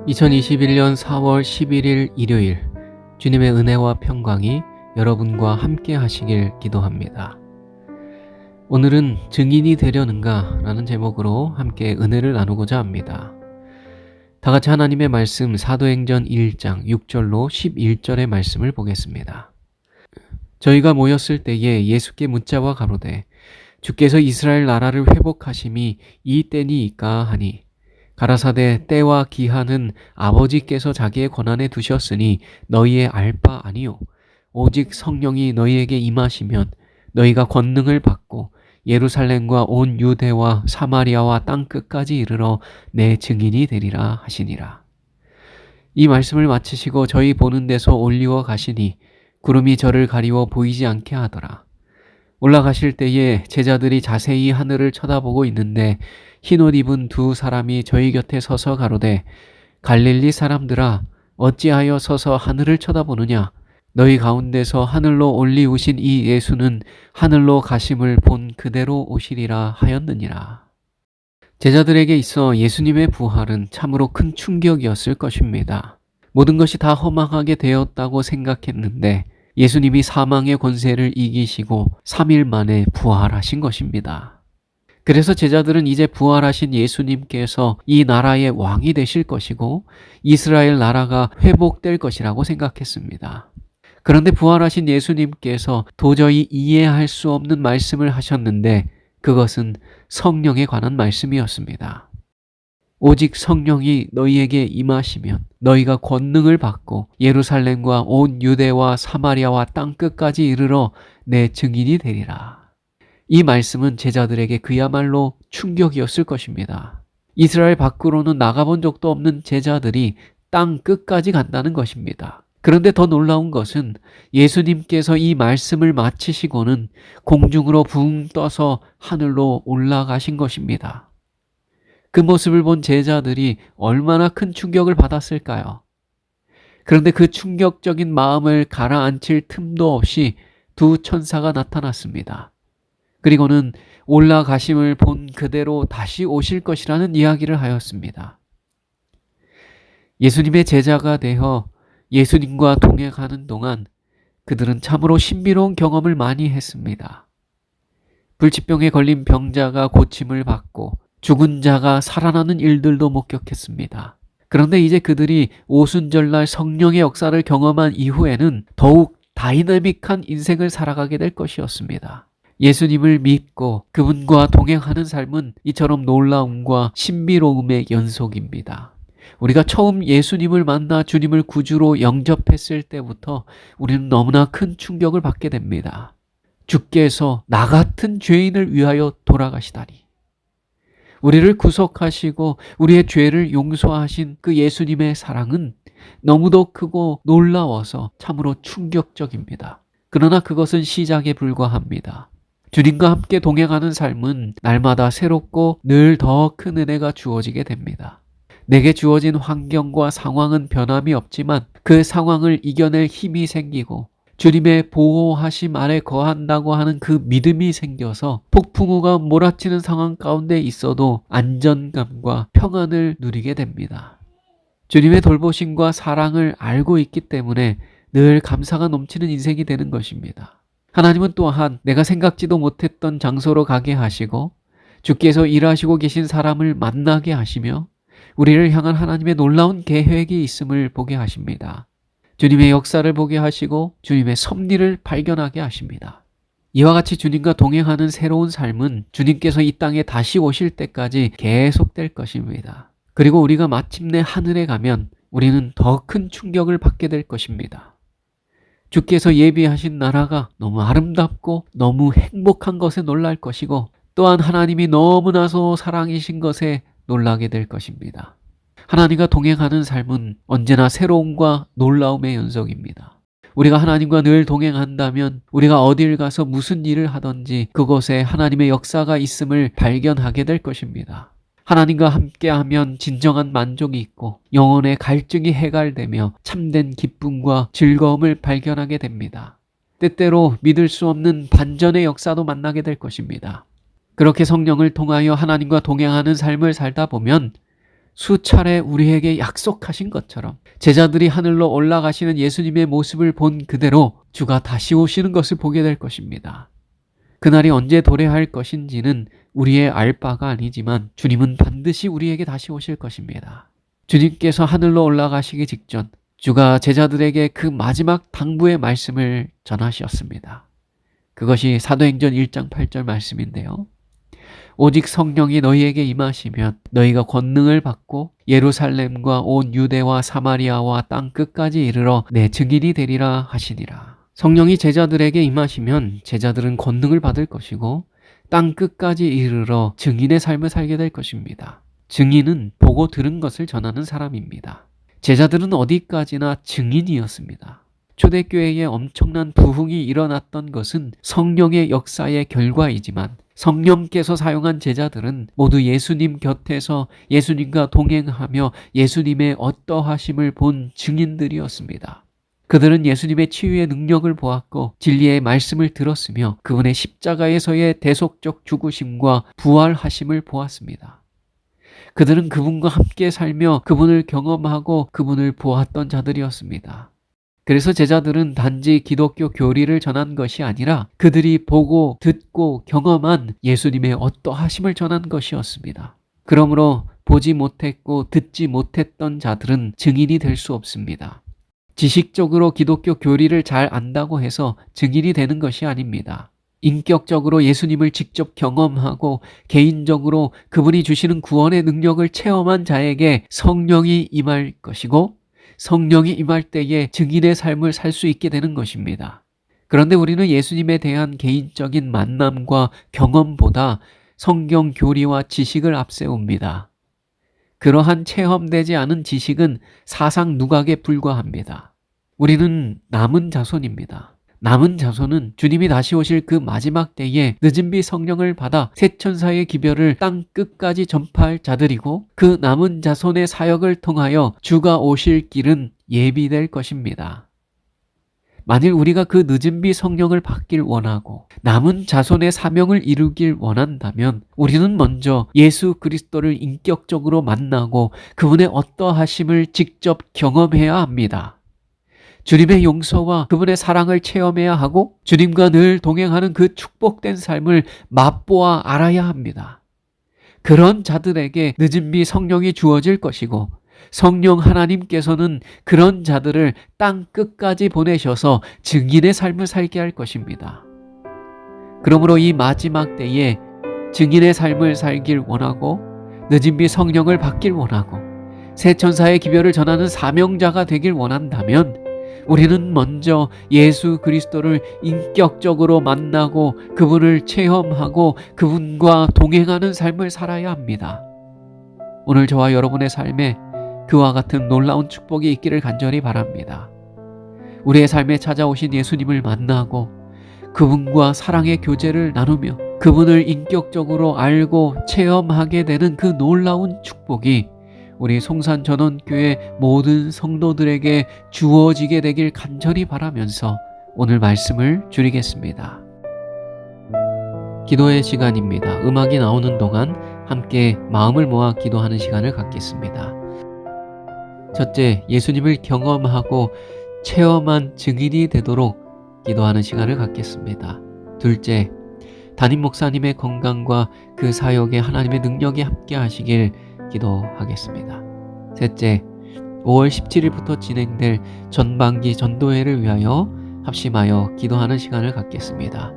2021년 4월 11일 일요일, 주님의 은혜와 평강이 여러분과 함께 하시길 기도합니다. 오늘은 증인이 되려는가? 라는 제목으로 함께 은혜를 나누고자 합니다. 다같이 하나님의 말씀 사도행전 1장 6절로 11절의 말씀을 보겠습니다. 저희가 모였을 때에 예수께 묻자와 가로되 주께서 이스라엘 나라를 회복하심이 이 때니이까 하니, 가라사대 때와 기한은 아버지께서 자기의 권한에 두셨으니 너희의 알 바 아니요 오직 성령이 너희에게 임하시면 너희가 권능을 받고 예루살렘과 온 유대와 사마리아와 땅끝까지 이르러 내 증인이 되리라 하시니라. 이 말씀을 마치시고 저희 보는 데서 올리워 가시니 구름이 저를 가리워 보이지 않게 하더라. 올라가실 때에 제자들이 자세히 하늘을 쳐다보고 있는데 흰옷 입은 두 사람이 저희 곁에 서서 가로되 갈릴리 사람들아 어찌하여 서서 하늘을 쳐다보느냐? 너희 가운데서 하늘로 올리우신 이 예수는 하늘로 가심을 본 그대로 오시리라 하였느니라. 제자들에게 있어 예수님의 부활은 참으로 큰 충격이었을 것입니다. 모든 것이 다 허망하게 되었다고 생각했는데 예수님이 사망의 권세를 이기시고 3일 만에 부활하신 것입니다. 그래서 제자들은 이제 부활하신 예수님께서 이 나라의 왕이 되실 것이고 이스라엘 나라가 회복될 것이라고 생각했습니다. 그런데 부활하신 예수님께서 도저히 이해할 수 없는 말씀을 하셨는데 그것은 성령에 관한 말씀이었습니다. 오직 성령이 너희에게 임하시면 너희가 권능을 받고 예루살렘과 온 유대와 사마리아와 땅끝까지 이르러 내 증인이 되리라. 이 말씀은 제자들에게 그야말로 충격이었을 것입니다. 이스라엘 밖으로는 나가본 적도 없는 제자들이 땅 끝까지 간다는 것입니다. 그런데 더 놀라운 것은 예수님께서 이 말씀을 마치시고는 공중으로 붕 떠서 하늘로 올라가신 것입니다. 그 모습을 본 제자들이 얼마나 큰 충격을 받았을까요? 그런데 그 충격적인 마음을 가라앉힐 틈도 없이 두 천사가 나타났습니다. 그리고는 올라가심을 본 그대로 다시 오실 것이라는 이야기를 하였습니다. 예수님의 제자가 되어 예수님과 동행하는 동안 그들은 참으로 신비로운 경험을 많이 했습니다. 불치병에 걸린 병자가 고침을 받고 죽은 자가 살아나는 일들도 목격했습니다. 그런데 이제 그들이 오순절날 성령의 역사를 경험한 이후에는 더욱 다이내믹한 인생을 살아가게 될 것이었습니다. 예수님을 믿고 그분과 동행하는 삶은 이처럼 놀라움과 신비로움의 연속입니다. 우리가 처음 예수님을 만나 주님을 구주로 영접했을 때부터 우리는 너무나 큰 충격을 받게 됩니다. 주께서 나 같은 죄인을 위하여 돌아가시다니. 우리를 구속하시고 우리의 죄를 용서하신 그 예수님의 사랑은 너무도 크고 놀라워서 참으로 충격적입니다. 그러나 그것은 시작에 불과합니다. 주님과 함께 동행하는 삶은 날마다 새롭고 늘 더 큰 은혜가 주어지게 됩니다. 내게 주어진 환경과 상황은 변함이 없지만 그 상황을 이겨낼 힘이 생기고 주님의 보호하심 아래 거한다고 하는 그 믿음이 생겨서 폭풍우가 몰아치는 상황 가운데 있어도 안전감과 평안을 누리게 됩니다. 주님의 돌보심과 사랑을 알고 있기 때문에 늘 감사가 넘치는 인생이 되는 것입니다. 하나님은 또한 내가 생각지도 못했던 장소로 가게 하시고 주께서 일하시고 계신 사람을 만나게 하시며 우리를 향한 하나님의 놀라운 계획이 있음을 보게 하십니다. 주님의 역사를 보게 하시고 주님의 섭리를 발견하게 하십니다. 이와 같이 주님과 동행하는 새로운 삶은 주님께서 이 땅에 다시 오실 때까지 계속될 것입니다. 그리고 우리가 마침내 하늘에 가면 우리는 더 큰 충격을 받게 될 것입니다. 주께서 예비하신 나라가 너무 아름답고 너무 행복한 것에 놀랄 것이고 또한 하나님이 너무나도 사랑이신 것에 놀라게 될 것입니다. 하나님과 동행하는 삶은 언제나 새로움과 놀라움의 연속입니다. 우리가 하나님과 늘 동행한다면 우리가 어딜 가서 무슨 일을 하든지 그곳에 하나님의 역사가 있음을 발견하게 될 것입니다. 하나님과 함께하면 진정한 만족이 있고 영혼의 갈증이 해갈되며 참된 기쁨과 즐거움을 발견하게 됩니다. 때때로 믿을 수 없는 반전의 역사도 만나게 될 것입니다. 그렇게 성령을 통하여 하나님과 동행하는 삶을 살다 보면 수차례 우리에게 약속하신 것처럼 제자들이 하늘로 올라가시는 예수님의 모습을 본 그대로 주가 다시 오시는 것을 보게 될 것입니다. 그날이 언제 도래할 것인지는 우리의 알 바가 아니지만 주님은 반드시 우리에게 다시 오실 것입니다. 주님께서 하늘로 올라가시기 직전 주가 제자들에게 그 마지막 당부의 말씀을 전하셨습니다. 그것이 사도행전 1장 8절 말씀인데요. 오직 성령이 너희에게 임하시면 너희가 권능을 받고 예루살렘과 온 유대와 사마리아와 땅 끝까지 이르러 내 증인이 되리라 하시니라. 성령이 제자들에게 임하시면 제자들은 권능을 받을 것이고 땅 끝까지 이르러 증인의 삶을 살게 될 것입니다. 증인은 보고 들은 것을 전하는 사람입니다. 제자들은 어디까지나 증인이었습니다. 초대교회에 엄청난 부흥이 일어났던 것은 성령의 역사의 결과이지만 성령께서 사용한 제자들은 모두 예수님 곁에서 예수님과 동행하며 예수님의 어떠하심을 본 증인들이었습니다. 그들은 예수님의 치유의 능력을 보았고 진리의 말씀을 들었으며 그분의 십자가에서의 대속적 죽으심과 부활하심을 보았습니다. 그들은 그분과 함께 살며 그분을 경험하고 그분을 보았던 자들이었습니다. 그래서 제자들은 단지 기독교 교리를 전한 것이 아니라 그들이 보고 듣고 경험한 예수님의 어떠하심을 전한 것이었습니다. 그러므로 보지 못했고 듣지 못했던 자들은 증인이 될 수 없습니다. 지식적으로 기독교 교리를 잘 안다고 해서 증인이 되는 것이 아닙니다. 인격적으로 예수님을 직접 경험하고 개인적으로 그분이 주시는 구원의 능력을 체험한 자에게 성령이 임할 것이고 성령이 임할 때에 증인의 삶을 살 수 있게 되는 것입니다. 그런데 우리는 예수님에 대한 개인적인 만남과 경험보다 성경 교리와 지식을 앞세웁니다. 그러한 체험되지 않은 지식은 사상 누각에 불과합니다. 우리는 남은 자손입니다. 남은 자손은 주님이 다시 오실 그 마지막 때에 늦은 비 성령을 받아 새 천사의 기별을 땅 끝까지 전파할 자들이고 그 남은 자손의 사역을 통하여 주가 오실 길은 예비될 것입니다. 만일 우리가 그 늦은 비 성령을 받길 원하고 남은 자손의 사명을 이루길 원한다면 우리는 먼저 예수 그리스도를 인격적으로 만나고 그분의 어떠하심을 직접 경험해야 합니다. 주님의 용서와 그분의 사랑을 체험해야 하고 주님과 늘 동행하는 그 축복된 삶을 맛보아 알아야 합니다. 그런 자들에게 늦은 비 성령이 주어질 것이고 성령 하나님께서는 그런 자들을 땅 끝까지 보내셔서 증인의 삶을 살게 할 것입니다. 그러므로 이 마지막 때에 증인의 삶을 살길 원하고 늦은 비 성령을 받길 원하고 새 천사의 기별을 전하는 사명자가 되길 원한다면 우리는 먼저 예수 그리스도를 인격적으로 만나고 그분을 체험하고 그분과 동행하는 삶을 살아야 합니다. 오늘 저와 여러분의 삶에 그와 같은 놀라운 축복이 있기를 간절히 바랍니다. 우리의 삶에 찾아오신 예수님을 만나고 그분과 사랑의 교제를 나누며 그분을 인격적으로 알고 체험하게 되는 그 놀라운 축복이 우리 송산전원교회 모든 성도들에게 주어지게 되길 간절히 바라면서 오늘 말씀을 줄이겠습니다. 기도의 시간입니다. 음악이 나오는 동안 함께 마음을 모아 기도하는 시간을 갖겠습니다. 첫째, 예수님을 경험하고 체험한 증인이 되도록 기도하는 시간을 갖겠습니다. 둘째, 담임 목사님의 건강과 그 사역에 하나님의 능력이 함께 하시길 기도하겠습니다. 셋째, 5월 17일부터 진행될 전반기 전도회를 위하여 합심하여 기도하는 시간을 갖겠습니다.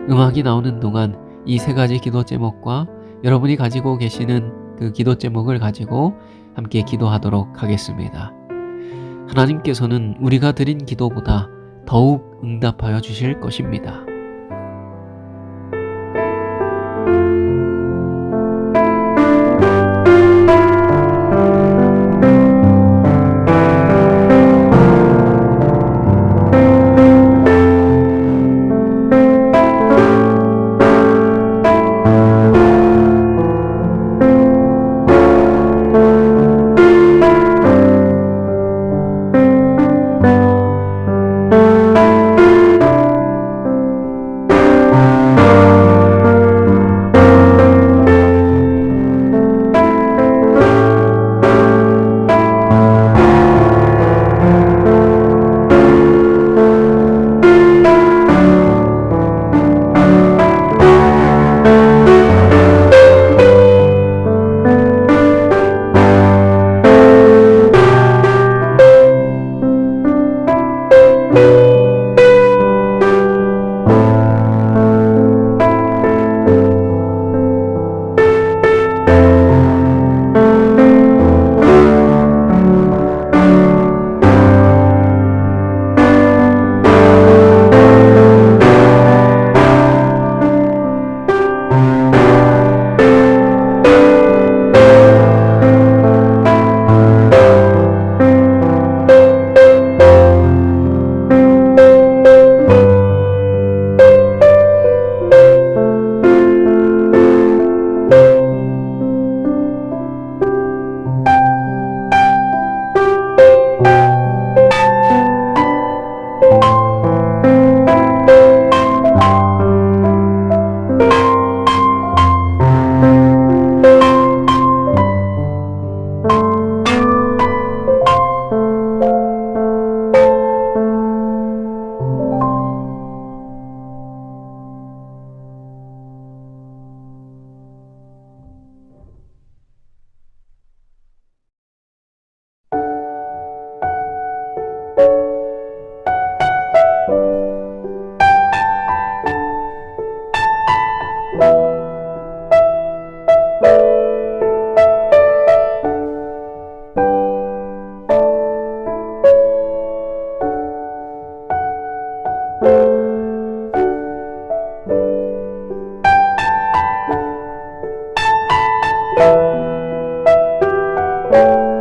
음악이 나오는 동안 이 세 가지 기도 제목과 여러분이 가지고 계시는 그 기도 제목을 가지고 함께 기도하도록 하겠습니다. 하나님께서는 우리가 드린 기도보다 더욱 응답하여 주실 것입니다. 감사합니다.